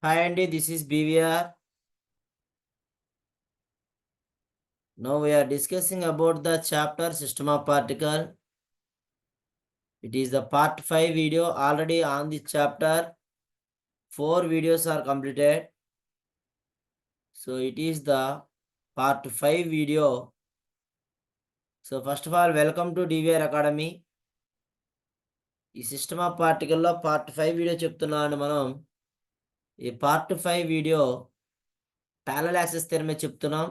Hi Andy, this is BVR. Now we are discussing about the chapter System of Particle. It is the part 5 video. Already on this chapter 4 videos are completed. So it is the part 5 video. So first of all, welcome to DVR Academy. ఈ system of పార్టికల్లో part 5 video చెప్తున్నాను మనం. ఈ part 5 video parallel axis థియరమే చెప్తున్నాం.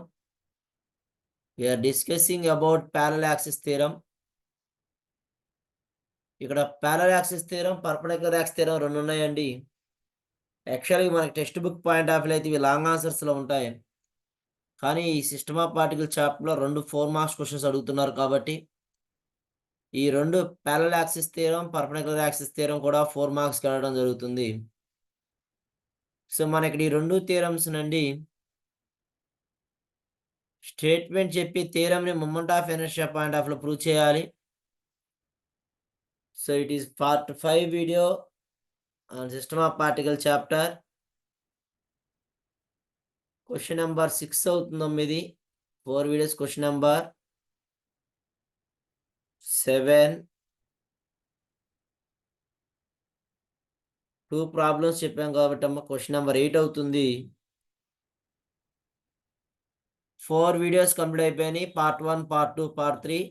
We are discussing about parallel axis theorem. ఇక్కడ parallel axis theorem, perpendicular axis theorem రెండు ఉన్నాయండి. యాక్చువల్గా మనకి text book point of view అయితే ఇవి లాంగ్ ఆన్సర్స్లో ఉంటాయి. కానీ ఈ సిస్టమ్ ఆఫ్ పార్టికల్ చాప్టర్లో 2 4 మార్క్స్ క్వశ్చన్స్ అడుగుతున్నారు కాబట్టి ఈ 2 parallel axis theorem, perpendicular axis theorem కూడా 4 మార్క్స్కి వెళ్ళడం జరుగుతుంది. సో మనకి ఈ 2 థియరమ్స్ నుండి స్టేట్మెంట్ చెప్పి థియరంని moment of inertia point of లో ప్రూవ్ చేయాలి. So it is part 5 video on system of particle chapter. Question number 6 అవుతుందమ్మా ఇది. 4 వీడియోస్ క్వశ్చన్ నెంబర్ 7. 2 ప్రాబ్లమ్స్ చెప్పాం కాబట్టి అమ్మ క్వశ్చన్ నెంబర్ 8 అవుతుంది. 4 వీడియోస్ కంప్లీట్ అయిపోయినాయి. Part 1, part 2, part 3.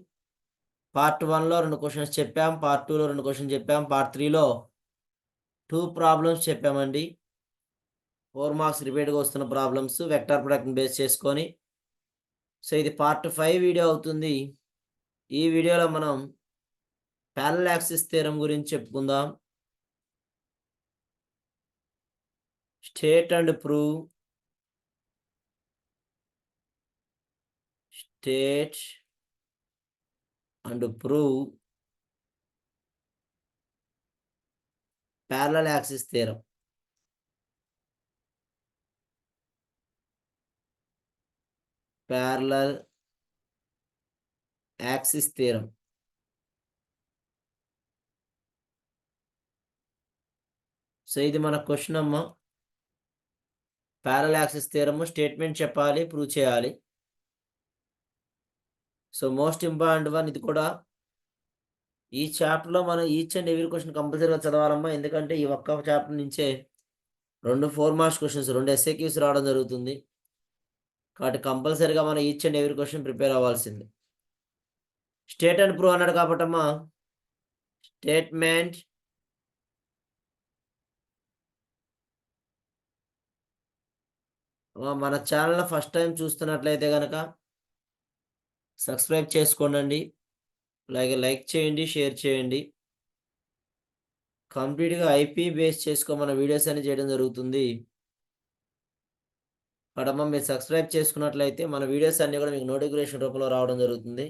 పార్ట్ 1లో 2 క్వశ్చన్స్ చెప్పాం, పార్ట్ 2లో 2 క్వశ్చన్స్ చెప్పాం, పార్ట్ 3లో 2 ప్రాబ్లమ్స్ చెప్పామండి. 4 మార్క్స్ రిపీట్గా వస్తున్న ప్రాబ్లమ్స్ వెక్టార్ ప్రొడక్ట్ని బేస్ చేసుకొని. సో ఇది పార్ట్ 5 వీడియో అవుతుంది. ఈ వీడియోలో మనం ప్యారలల్ యాక్సిస్ థియరం గురించి చెప్పుకుందాం. State and prove. State and prove parallel axis theorem. Parallel axis theorem. So ఇది మన క్వశ్చన్ అమ్మ. ప్యారలల్ యాక్సిస్ థియరము స్టేట్మెంట్ చెప్పాలి, ప్రూవ్ చేయాలి. సో మోస్ట్ ఇంపార్టెంట్ వన్ ఇది కూడా. ఈ చాప్టర్లో మనం ఈచ్ అండ్ ఎవ్రీ క్వశ్చన్ కంపల్సరీగా చదవాలమ్మా. ఎందుకంటే ఈ ఒక్క చాప్టర్ నుంచే 2 4 మార్క్స్ క్వశ్చన్స్, 2 ఎస్ఏక్యూస్ రావడం జరుగుతుంది. కాబట్టి కంపల్సరీగా మనం each and every question prepare అవ్వాల్సింది. స్టేట్ అండ్ ప్రూవ్ అన్నాడు కాబట్టమ్మా, స్టేట్మెంట్ మన ఛానల్ ఫస్ట్ టైం చూస్తున్నట్లయితే కనుక సబ్స్క్రైబ్ చేసుకోండి, అలాగే లైక్ చేయండి, షేర్ చేయండి. కంప్లీట్గా ఐపీ బేస్ చేసుకో మన వీడియోస్ అని చేయడం జరుగుతుంది. అక్కడమ్మ మీరు సబ్స్క్రైబ్ చేసుకున్నట్లయితే మన వీడియోస్ అన్నీ కూడా మీకు నోటిఫికేషన్ రూపంలో రావడం జరుగుతుంది.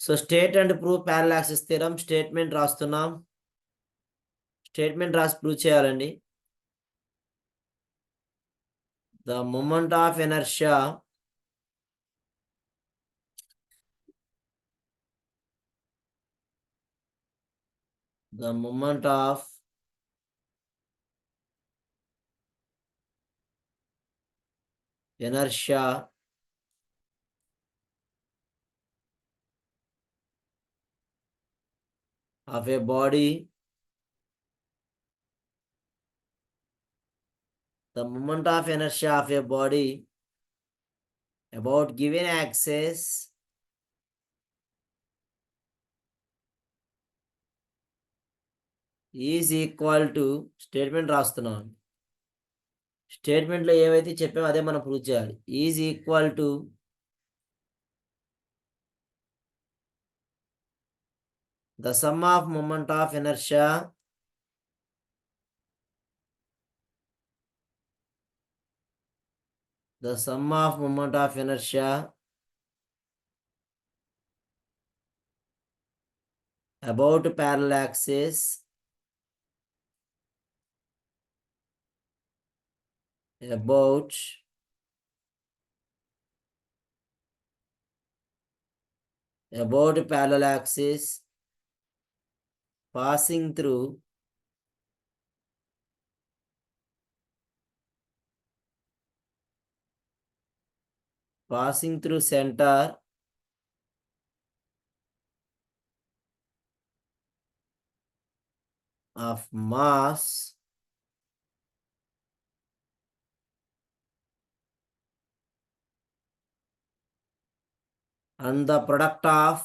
So state and prove parallel axis theorem. Statement రాస్తున్నాం. స్టేట్మెంట్ రాసి ప్రూవ్ చేయాలండి. The moment of inertia the moment of inertia of a body, the moment of inertia of a body about given axis is equal to statement రాస్తున్నాం. స్టేట్మెంట్లో ఏవైతే చెప్పామో అదే మనం prove చేయాలి. Is equal to the sum of moment of inertia the sum of moment of inertia about parallel axis about parallel axis passing through passing through center of mass and the product of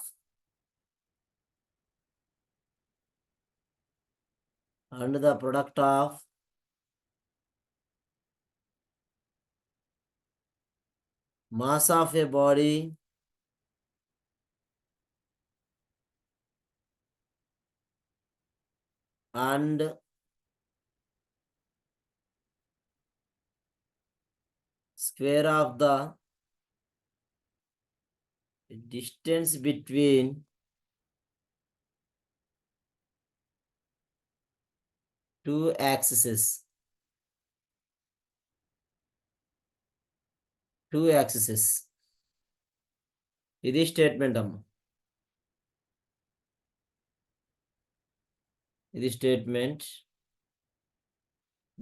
mass of a body and square of the distance between two axes. ఇది statement అమ్మ. ఇది statement.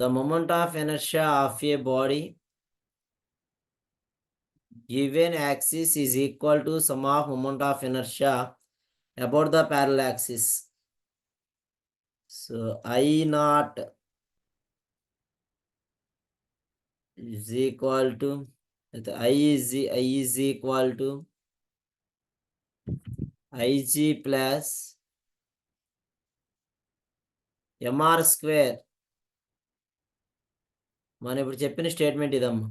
The moment of inertia of a body given axis is equal to sum of moment of inertia about the parallel axis. So I naught is equal to I is equal to Ig plus mr square. మనం ఇప్పుడు చెప్పిన statement ఇదమ్మా.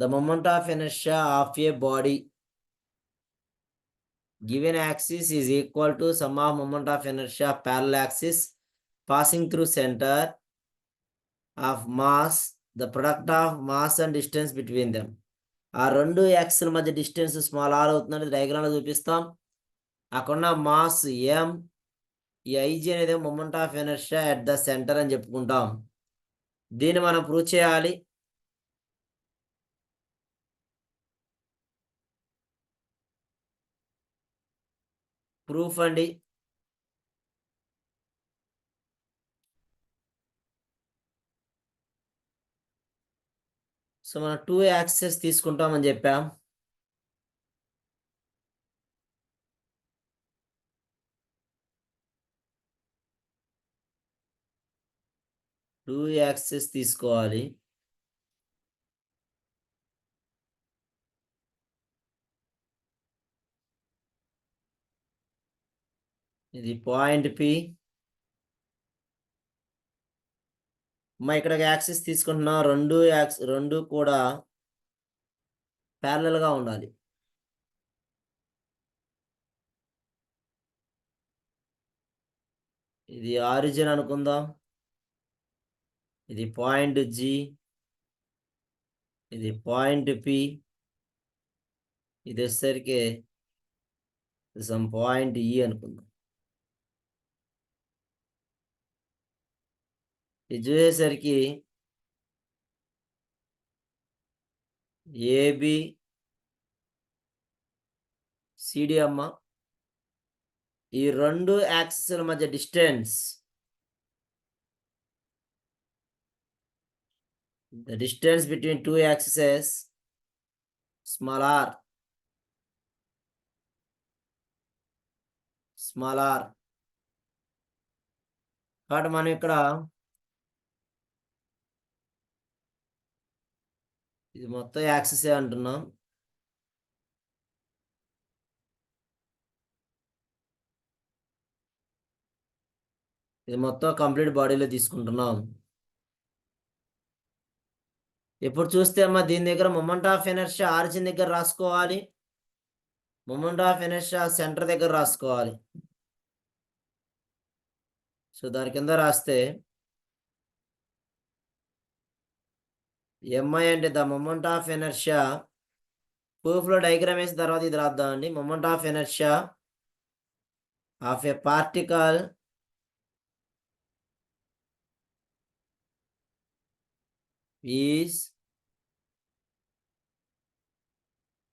The moment of inertia of a body given axis is equal to sum of moment of inertia of parallel axis passing through center of mass, the product of mass and distance between them. ఆ రెండు axle మధ్య distance small are అవుతుందని diagram లో చూపిస్తాం. అక్కడున్న mass ఎం, ఈ IG అనేది moment of inertia at the centre అని చెప్పుకుంటాం. దీన్ని మనం ప్రూవ్ చేయాలి. ప్రూఫ్ అండి. సో మనం 2 యాక్సెస్ తీసుకుంటామని చెప్పాం. టూ యాక్సెస్ తీసుకోవాలి. ఇది పాయింట్ పి. ఇక్కడ యాక్సిస్ తీసుకుంటున్నాం. రెండు కూడా ప్యారలల్ గా ఉండాలి. ఇది ఆరిజిన్ అనుకుందాం. ఇది పాయింట్ జి, ఇది పాయింట్ పి, ఇది వచ్చేసరికి సమ్ పాయింట్ ఈ అనుకుందాం. ఇది చూసేసరికి ఏబి సిడి అమ్మ. ఈ రెండు యాక్సిస్ల మధ్య distance, the distance between two axes small r కాబట్టి మనం ఇక్కడ ఇది మొత్తం యాక్సిస్ అంటున్నాం. ఇది మొత్తం కంప్లీట్ బాడీలో తీసుకుంటున్నాం. ఇప్పుడు చూస్తే అమ్మా దీని దగ్గర మొమెంట్ ఆఫ్ ఇనర్షియా ఆరిజిన్ దగ్గర రాసుకోవాలి, మొమెంట్ ఆఫ్ ఇనర్షియా సెంటర్ దగ్గర రాసుకోవాలి. సో దాని కింద రాస్తే ఎంఐ అంటే the moment of inertia. Proof లో డయాగ్రామ్ వేసిన తర్వాత ఇది రాద్దామండి. Moment of inertia of a particle is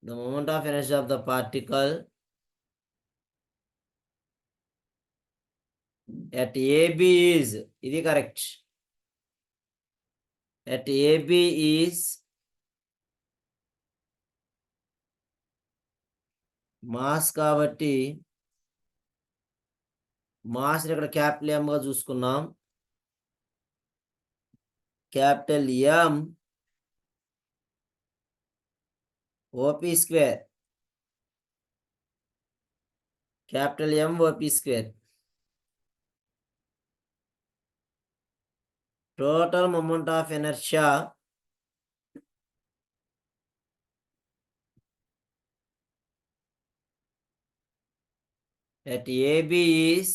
the moment of inertia of the particle at AB is, ఇది correct, at AB is mass కాబట్టి మాస్ ఇక్కడ క్యాపిటల్ M గా చూసుకున్నాం. Capital M OP square, capital M OP square. Total moment of inertia at AB is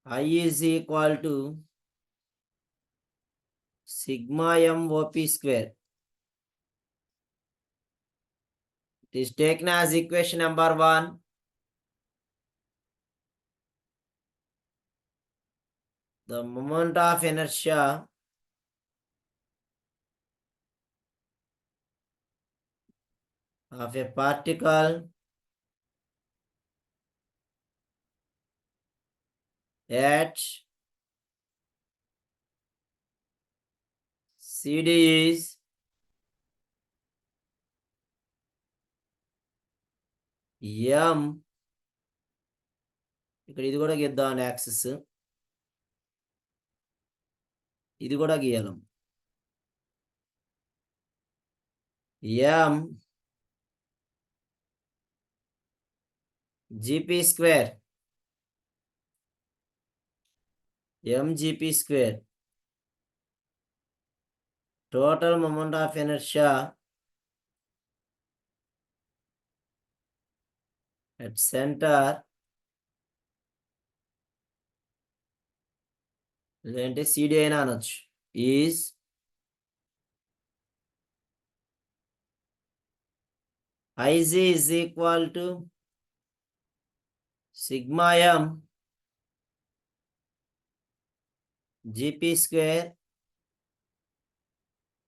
I is equal to sigma M OP square. It is taken as equation number 1. The moment of inertia of a particle at CD is M. ఇక్కడ ఇది కూడా గీద్దాం, axis ఇది కూడా గీయాలం. M GP square, M GP square. Total moment of inertia at center లేదంటే CD అయినా అనొచ్చు is IZ is equal to sigma M GP square.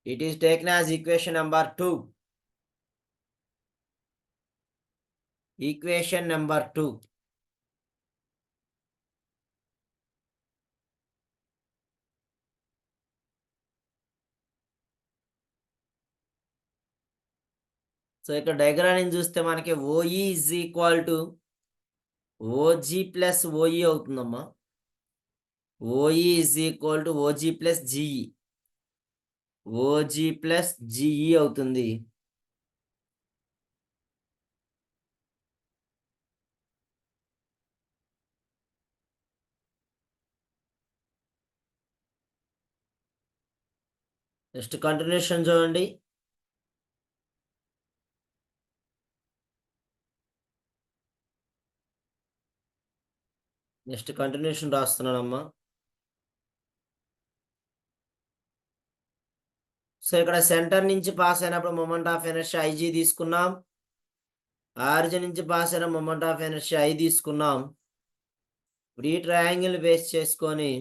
It is taken as equation number 2. Equation number 2. So ఇక్కడ diagram చూస్తే మనకి OE is equal to OG plus OE అవుతుందమ్మా. OE is equal to OG plus GE. OG plus GE అవుతుంది. Next continuation చూడండి. Next continuation రాస్తున్నానమ్మా. So ఇక్కడ centre నుంచి pass అయినప్పుడు మొమెంట్ ఆఫ్ ఇనర్షియా IG తీసుకున్నాం. ఆరిజిన్ నుంచి పాస్ అయిన మొమెంట్ ఆఫ్ ఇనర్షియా I తీసుకున్నాం. ఇప్పుడు ఈ ట్రయాంగిల్ బేస్ చేసుకొని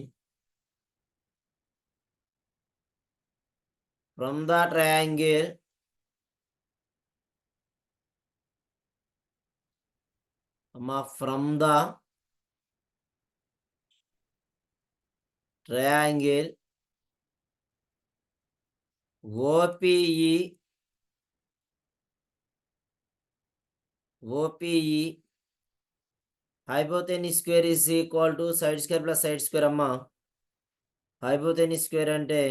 from the triangle from the triangle OPE hypotenuse square is equal to side square plus side square అమ్మా. hypotenuse square అంటే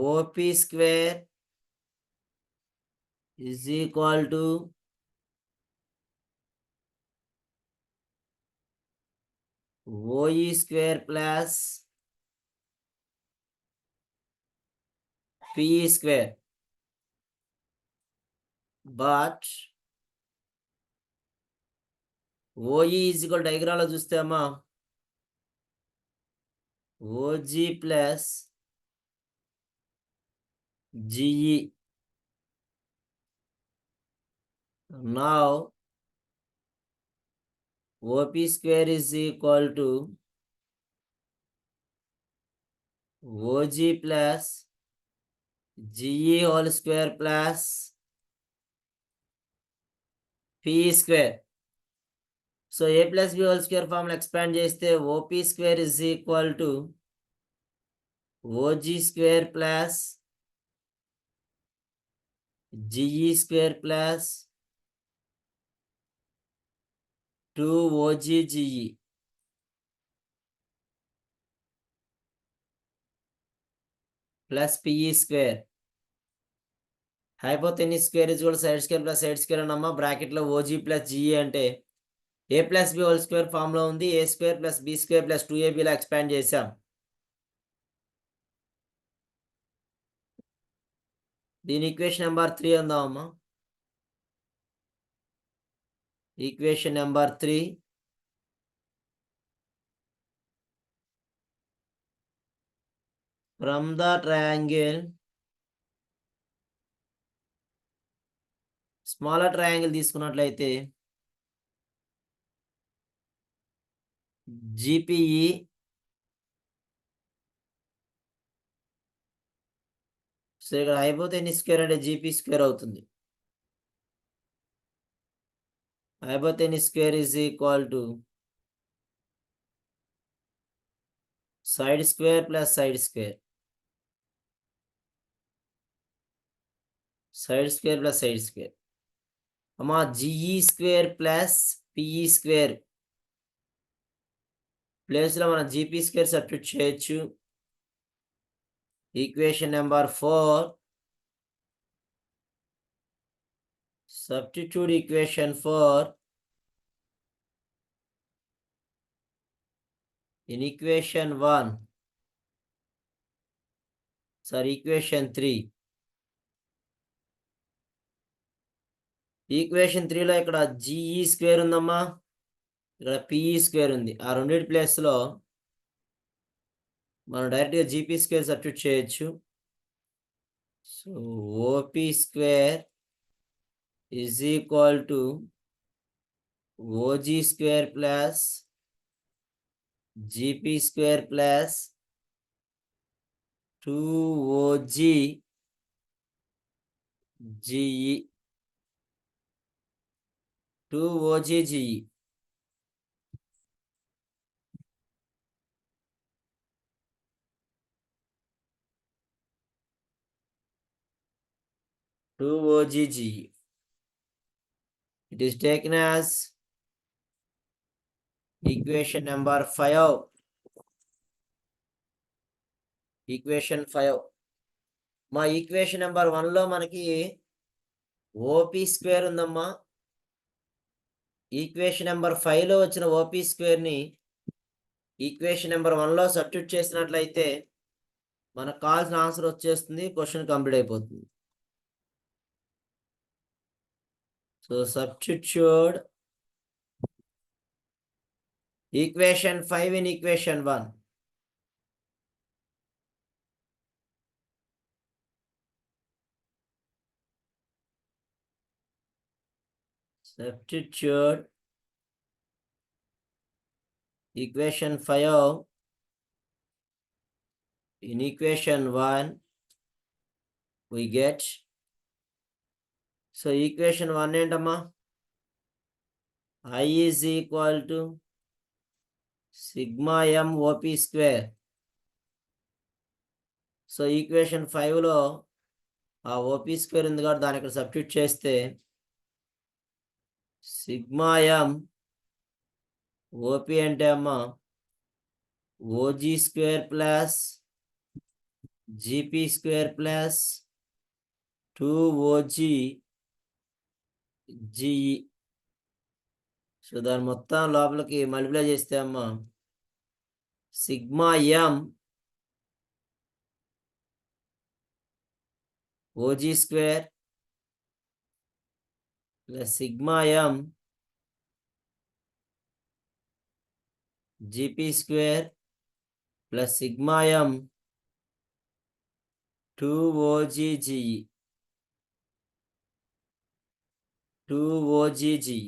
OP square is equal to OE square plus PE square. But OE is equal diagram లో చూస్తే అమ్మా OG plus GE. Now OP square is equal to OG plus GE whole square plus PE square. So A plus B whole square formula expand చేస్తే OP square is equal to OG square plus GE square plus 2OG GE plus PE square. Hypotenuse square is equal to side square plus side square అన్నమ్మా. బ్రాకెట్లో OG plus GE అంటే A plus B whole square form లో ఉంది. A square plus B square plus 2AB లా expand చేసాం. దీని equation number 3 అందామమ్మా. Equation number 3 from the triangle, smaller triangle తీసుకున్నట్లయితే GPE so ఇక్కడ హైపోటెన్యూస్ స్క్వేర్ అంటే GP స్క్వేర్ అవుతుంది. Hypotenuse square is equal to side square plus side square, side square plus side square అమ్మా. GE square plus PE square ప్లేస్లో మనం GP square substitute చేయొచ్చు. Equation number 4 substitute equation 4 in equation 1 equation 3. Equation 3లో ఇక్కడ GE square ఉందమ్మా, ఇక్కడ PE square ఉంది. ఆ రెండింటి ప్లేస్లో మనం డైరెక్ట్గా GP స్క్వేర్ సబ్స్టిట్యూట్ చేయొచ్చు. So OP square is equal to OG square plus GP square plus 2OG GE 2OG GE. It is taken as equation number 5. Equation 5 మా ఈక్వేషన్ నెంబర్ 1లో మనకి OP స్క్వేర్ ఉందమ్మా. ఈక్వేషన్ నెంబర్ 5లో వచ్చిన OP స్క్వేర్ని equation number 1లో substitute చేసినట్లయితే మనకు కావాల్సిన answer వచ్చేస్తుంది. Question complete అయిపోతుంది. So substitute equation 5 in equation 1. Substitute equation 5 in equation 1 we get. So equation 1 ఏంటమ్మా, I is equal to sigma m OP square. So equation 5లో ఆ OP square ఉంది కాబట్టి దాని ఇక్కడ సబ్స్టిట్యూట్ చేస్తే సిగ్మా m OP అంటే అమ్మా OG square plus GP square plus 2OG GE. So దాని మొత్తం లోపలికి మల్టిప్లై చేస్తే అమ్మా sigma m OG square plus sigma m GP square plus sigma m 2OG GE 2OG GE.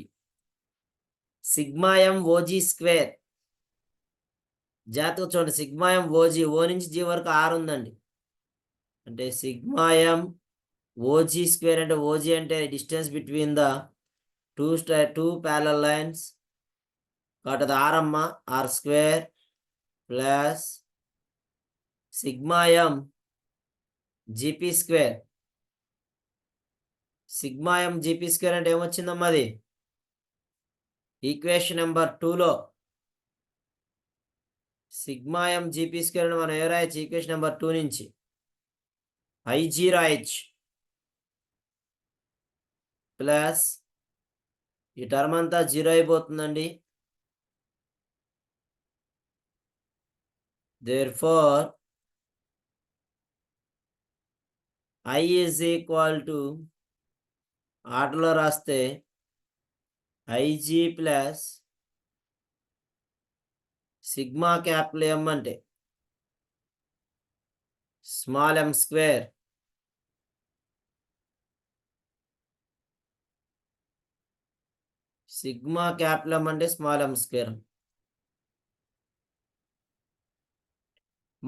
Sigma m OG square జాగ్రత్తగా చూడండి. Sigma m OG O నుంచి G వరకు 6 ఉందండి. అంటే సిగ్మా m OG స్క్వేర్ అంటే OG అంటే distance between the two parallel lines కాబట్టి అది R అమ్మ. R square plus sigma m GP square. Sigma m GP square అంటే ఏమొచ్చిందమ్మా అది? ఈక్వేషన్ నెంబర్ 2లో సిగ్మా m జీపీ స్క్వేర్ అని మనం ఏ రాయొచ్చు? ఈక్వేషన్ నెంబర్ 2 నుంచి IG రాయొచ్చు ప్లస్ ఈ టర్మ్ అంతా 0 అయిపోతుందండి. Therefore, I is equal to ఆటలో రాస్తే IG plus sigma capital M అంటే small m square sigma capital M అంటే స్మాల్ m స్క్వేర్.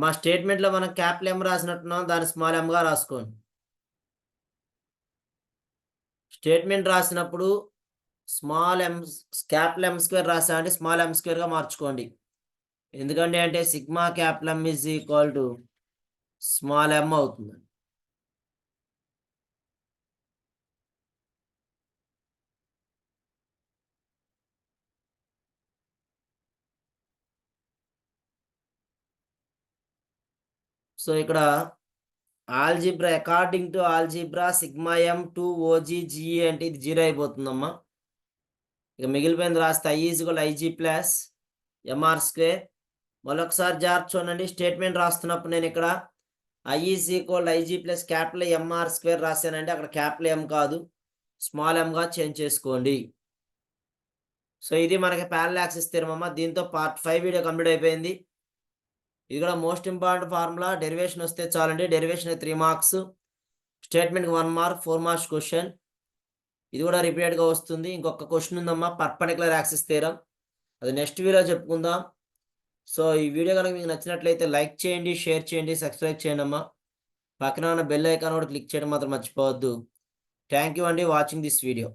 మా స్టేట్మెంట్లో మనం క్యాపిటల్ M రాసినట్టున్నాం, దాన్ని స్మాల్ m గా రాసుకోండి. స్టేట్మెంట్ రాసినప్పుడు small m capital M square రాసా అంటే స్మాల్ m స్క్వేర్ గా మార్చుకోండి. ఎందుకంటే అంటే sigma capital M is equal to small m అవుతుంది. సో ఇక్కడ algebra, according to algebra sigma m 2 OG GE అంటే ఇది 0 అయిపోతుందమ్మా. ఇక మిగిలిపోయింది రాస్తే I is equal IG plus MR square. మరొకసారి జాగ్రత్త చూడండి, స్టేట్మెంట్ రాస్తున్నప్పుడు నేను ఇక్కడ I is equal IG plus capital MR square రాశానంటే అక్కడ క్యాపిటల్ M కాదు స్మాల్ m గా చేంజ్ చేసుకోండి. సో ఇది మనకి ప్యారలల్ యాక్సిస్ థియరమ్ అమ్మా. దీంతో పార్ట్ 5 వీడియో కంప్లీట్ అయిపోయింది. ఇది కూడా మోస్ట్ ఇంపార్టెంట్ ఫార్ములా. డెరివేషన్ వస్తే చాలండి. డెరివేషన్ 3 మార్క్స్, స్టేట్మెంట్కి 1 మార్క్, 4 మార్క్స్ క్వశ్చన్. ఇది కూడా రిపీటెడ్గా వస్తుంది. ఇంకొక క్వశ్చన్ ఉందమ్మా, పర్పెండిక్యులర్ యాక్సిస్ థియరమ్. అది నెక్స్ట్ వీడియో చెప్పుకుందాం. సో ఈ వీడియో కనుక మీకు నచ్చినట్లయితే లైక్ చేయండి, షేర్ చేయండి, సబ్స్క్రైబ్ చేయండి అమ్మా. పక్కన ఉన్న బెల్ ఐకాన్ కూడా క్లిక్ చేయడం మాత్రం మర్చిపోవద్దు. థ్యాంక్ యూ అండి వాచింగ్ దిస్ వీడియో.